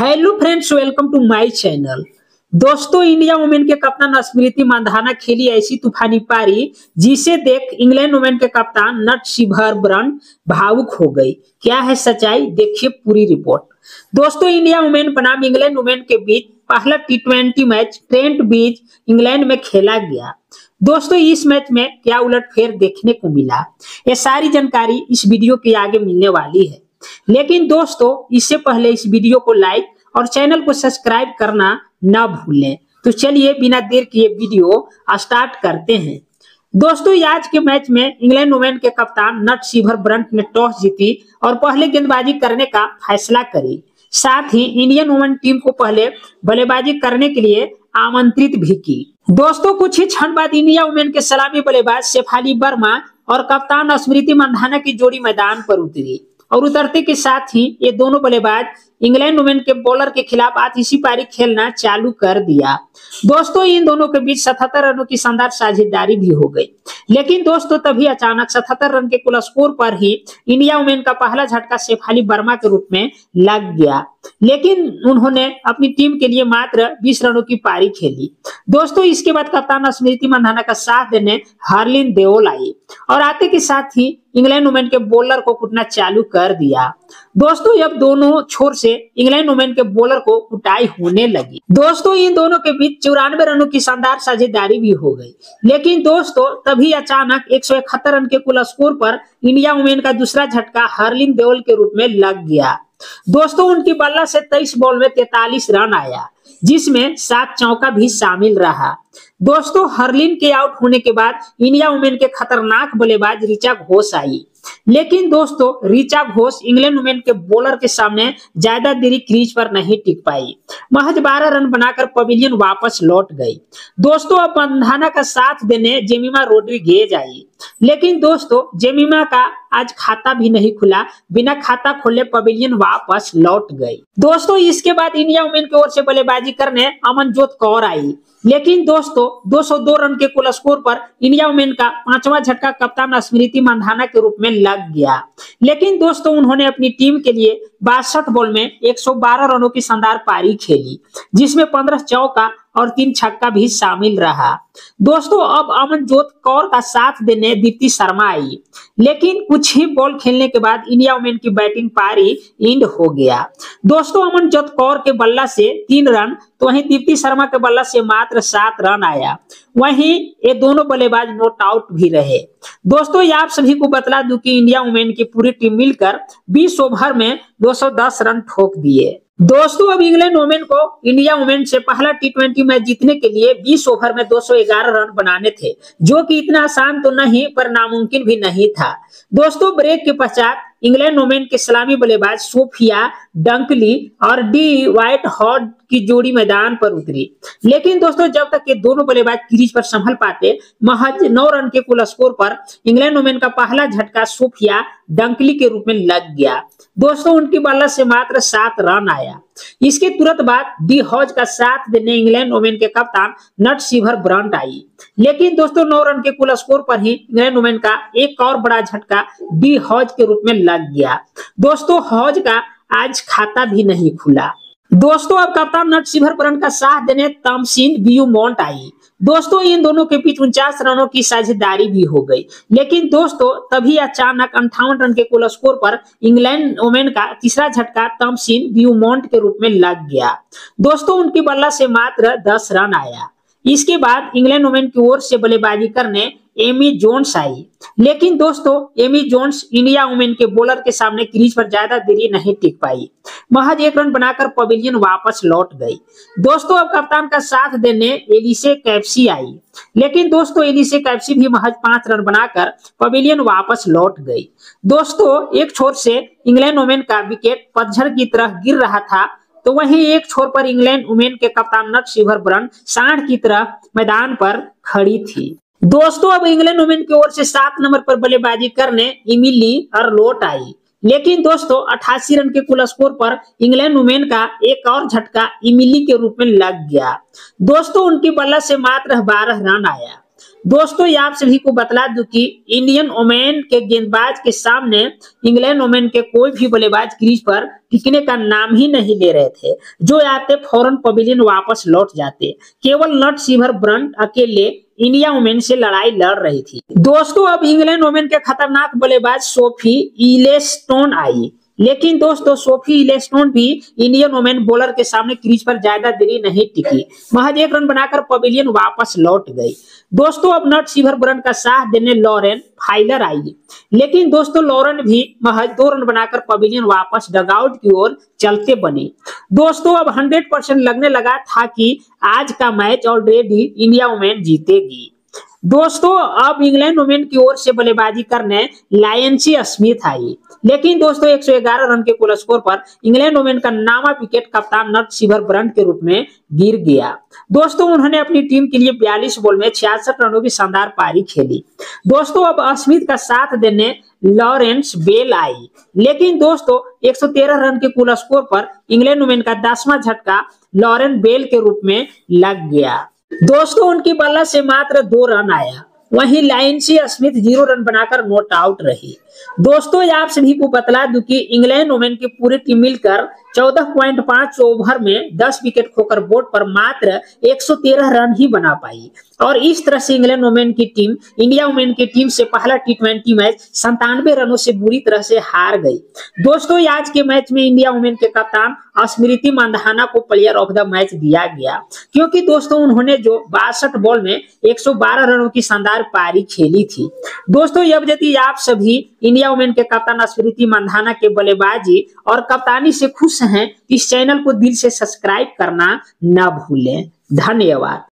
Hello friends, welcome to my channel. दोस्तों, India women के कप्तान स्मृति मंधाना खेली ऐसी तूफानी पारी जिसे देख इंग्लैंड वुमेन के कप्तान नट शिवरब्रन भावुक हो गई। क्या है सच्चाई, देखिए पूरी रिपोर्ट। दोस्तों, इंडिया वुमेन बनाम इंग्लैंड वुमेन के बीच पहला टी20 मैच ट्रेंट ब्रिज इंग्लैंड में खेला गया। दोस्तों, इस मैच में क्या उलटफेर देखने को मिला, ये सारी जानकारी इस वीडियो के आगे मिलने वाली है। लेकिन दोस्तों, इससे पहले इस वीडियो को लाइक और चैनल को सब्सक्राइब करना ना भूलें। तो चलिए बिना देर किए वीडियो स्टार्ट करते हैं। दोस्तों, आज के मैच में इंग्लैंड वुमेन के कप्तान नट शिवरब्रन ने टॉस जीती और पहले गेंदबाजी करने का फैसला करी। साथ ही इंडियन वुमेन टीम को पहले बल्लेबाजी करने के लिए आमंत्रित भी की। दोस्तों, कुछ ही क्षण बाद इंडिया वुमेन के सलामी बल्लेबाज शेफाली वर्मा और कप्तान स्मृति मंधाना की जोड़ी मैदान पर उतरी और उतरते के साथ ही ये दोनों बल्लेबाज इंग्लैंड वुमेन के बॉलर के खिलाफ आतिशी पारी खेलना चालू कर दिया। दोस्तों, इन दोनों के बीच 77 रनों की शानदार साझेदारी भी हो गई। लेकिन दोस्तों, तभी अचानक 77 रन के कुल स्कोर पर ही इंडिया वुमेन का पहला झटका शेफाली वर्मा के रूप में लग गया। लेकिन उन्होंने अपनी टीम के लिए मात्र 20 रनों की पारी खेली। दोस्तों, इसके बाद कप्तान स्मृति मंधाना का साथ देने हरलीन देओल आई और आते के साथ ही इंग्लैंड वुमेन के बॉलर को कुटना चालू कर दिया। दोस्तों, अब दोनों छोर से इंग्लैंड वुमेन के बॉलर को कुटाई होने लगी। दोस्तों, इन दोनों के बीच 94 रनों की शानदार साझेदारी भी हो गई। लेकिन दोस्तों, तभी अचानक 171 रन के कुल स्कोर पर इंडिया वुमेन का दूसरा झटका हरलीन देओल के रूप में लग गया। दोस्तों, उनकी बल्ला से 23 बॉल में 43 रन आया, जिसमें 7 चौका भी शामिल रहा। दोस्तों, हरलीन के आउट होने के बाद इंडिया वुमेन के खतरनाक बल्लेबाज ऋचा घोष आई। लेकिन दोस्तों, ऋचा घोष इंग्लैंड वुमेन के बॉलर के सामने ज्यादा देरी क्रीज पर नहीं टिक पाई। महज 12 रन बनाकर पवेलियन वापस लौट गई। दोस्तों, अब मंधाना का साथ देने जेमिमा रोड्रिगेज आई। लेकिन दोस्तों, जेमिमा का आज खाता भी नहीं खुला, बिना खाता खोले पवेलियन वापस लौट गई। दोस्तों, इसके बाद इंडिया वुमेन की ओर से बल्लेबाजी करने अमनजोत कौर आई। लेकिन दोस्तों, 202 रन के कुल स्कोर पर इंडिया वुमेन का पांचवा झटका कप्तान स्मृति मंधाना के रूप में लग गया। लेकिन दोस्तों, उन्होंने अपनी टीम के लिए 62 बॉल में 112 रनों की शानदार पारी खेली, जिसमें 15 चौका और 3 छक्का भी शामिल रहा। दोस्तों, अब अमनजोत कौर का साथ देने दीप्ति शर्मा आई। लेकिन कुछ ही बॉल खेलने के बाद इंडिया वुमेन की बैटिंग पारी एंड हो गया। दोस्तों, अमनजोत कौर के बल्ला से 3 रन तो वहीं दीप्ति शर्मा के बल्ला से मात्र 7 रन आया। वहीं ये दोनों बल्लेबाज नॉट आउट भी रहे। दोस्तों, ये आप सभी को बतला दूं कि इंडिया वुमेन की पूरी टीम मिलकर 20 ओवर में 210 रन ठोक दिए। दोस्तों, अब इंग्लैंड वुमेन को इंडिया वुमेन से पहला टी20 मैच जीतने के लिए 20 ओवर में 211 रन बनाने थे, जो कि इतना आसान तो नहीं पर नामुमकिन भी नहीं था। दोस्तों, ब्रेक के पश्चात इंग्लैंड वुमेन के सलामी बल्लेबाज सोफिया डंकली और डी व्हाइट हॉट की जोड़ी मैदान पर उतरी। लेकिन दोस्तों, जब तक ये दोनों बल्लेबाज क्रीज पर संभल पाते, महज 9 रन के कुल स्कोर पर इंग्लैंड वुमेन का पहला झटका सोफिया डंकली के रूप में लग गया। दोस्तों, उनकी बल्ला से मात्र 7 रन आया। इसके तुरंत बाद डी हॉज का साथ देने इंग्लैंड वुमेन के कप्तान नट शिवरब्रन आई। लेकिन दोस्तों, 9 रन के कुल स्कोर पर ही इंग्लैंड वुमेन का एक और बड़ा झटका डी हॉज के रूप में लग गया। दोस्तों, हॉज का आज खाता भी नहीं खुला। दोस्तों, अब कप्तान नट शिवरब्रन का साथ देने तमसीन ब्यूमॉन्ट आई। दोस्तों, इन दोनों के बीच 49 रनों की साझेदारी भी हो गई। लेकिन दोस्तों, तभी अचानक 58 रन के कुल स्कोर पर इंग्लैंड वुमेन का तीसरा झटका तमसीन ब्यूमॉन्ट के रूप में लग गया। दोस्तों, उनकी बल्ला से मात्र 10 रन आया। इसके बाद इंग्लैंड वुमेन की ओर से बल्लेबाजी करने एमी जोन्स आई। लेकिन दोस्तों, एमी जोन्स इंडिया वुमेन के बॉलर के सामने क्रीज पर ज्यादा देरी नहीं टिक पाई। महज 1 रन बनाकर पवेलियन वापस लौट गई। दोस्तों, अब कप्तान का साथ देने एलिसे कैप्सी आई। लेकिन दोस्तों, एलिसे कैप्सी भी महज 5 रन बनाकर पवेलियन वापस लौट गई। दोस्तों, एक छोर से इंग्लैंड वुमेन का विकेट पतझड़ की तरह गिर रहा था, तो वहीं एक छोर पर इंग्लैंड वुमेन के कप्तान नट शिवरब्रन सांड की तरह मैदान पर खड़ी थी। दोस्तों, अब इंग्लैंड वुमेन की ओर से 7 नंबर पर बल्लेबाजी करने इमिली अर्लोट आई। लेकिन दोस्तों, 88 रन के कुल स्कोर पर इंग्लैंड वुमेन का एक और झटका इमिली के रूप में लग गया। दोस्तों, उनकी बल्ला से मात्र 12 रन आया। दोस्तों ये आप सभी को बतला दूं कि इंडियन ओमेन के गेंदबाज के सामने इंग्लैंड ओमेन के कोई भी बल्लेबाज क्रीज पर टिकने का नाम ही नहीं ले रहे थे। जो आते फौरन पवेलियन वापस लौट जाते। केवल नट शिवर ब्रंट अकेले इंडिया वुमेन से लड़ाई लड़ रही थी। दोस्तों अब इंग्लैंड वुमेन के खतरनाक बल्लेबाज सोफी इलेस्टोन आई, लेकिन दोस्तों सोफी इलेस्टोन भी इंडियन वुमेन बॉलर के सामने क्रीज पर ज्यादा देरी नहीं टिकी, महज 1 रन बनाकर पवेलियन वापस लौट गई। दोस्तों अब नट शिवर ब्रंट का साथ देने लॉरेन फाइलर आई, लेकिन दोस्तों लॉरेन भी महज 2 रन बनाकर पवेलियन वापस डगआउट की ओर चलते बने। दोस्तों अब 100% लगने लगा था कि आज का मैच ऑलरेडी इंडिया वुमेन जीतेगी। दोस्तों अब इंग्लैंड वुमेन की ओर से बल्लेबाजी करने लायंसी स्मिथ आई, लेकिन दोस्तों 111 रन के कुल स्कोर पर इंग्लैंड वुमेन का नामा विकेट कप्तान नट शिवर ब्रंट के रूप में गिर गया। दोस्तों उन्होंने अपनी टीम के लिए 42 बॉल में 66 रनों की शानदार पारी खेली। दोस्तों अब स्मिथ का साथ देने लॉरेंस बेल आई, लेकिन दोस्तों 113 रन के कुल स्कोर पर इंग्लैंड वुमेन का 10वां झटका लॉरेन बेल के रूप में लग गया। दोस्तों उनकी बल्ला से मात्र 2 रन आया, वहीं लायंसी स्मिथ 0 रन बनाकर नॉट आउट रही। दोस्तों आप सभी को बतला दूं कि इंग्लैंड वुमेन की पूरी टीम मिलकर 14.5 ओवर में 10 विकेट खोकर बोर्ड पर मात्र 113 रन ही बना पाई, और इस तरह से इंग्लैंड वुमेन की टीम इंडिया वुमेन की टीम से पहला T20 मैच 97 रनों से बुरी तरह से हार गई। दोस्तों आज के मैच में इंडिया वुमेन के कप्तान स्मृति मंधाना को प्लेयर ऑफ द मैच दिया गया, क्योंकि दोस्तों उन्होंने जो 62 बॉल में 112 रनों की शानदार पारी खेली थी। दोस्तों यदि आप सभी इंडिया वुमेन के कप्तान स्मृति मंधाना के बल्लेबाजी और कप्तानी से खुश हैं, इस चैनल को दिल से सब्सक्राइब करना न भूलें। धन्यवाद।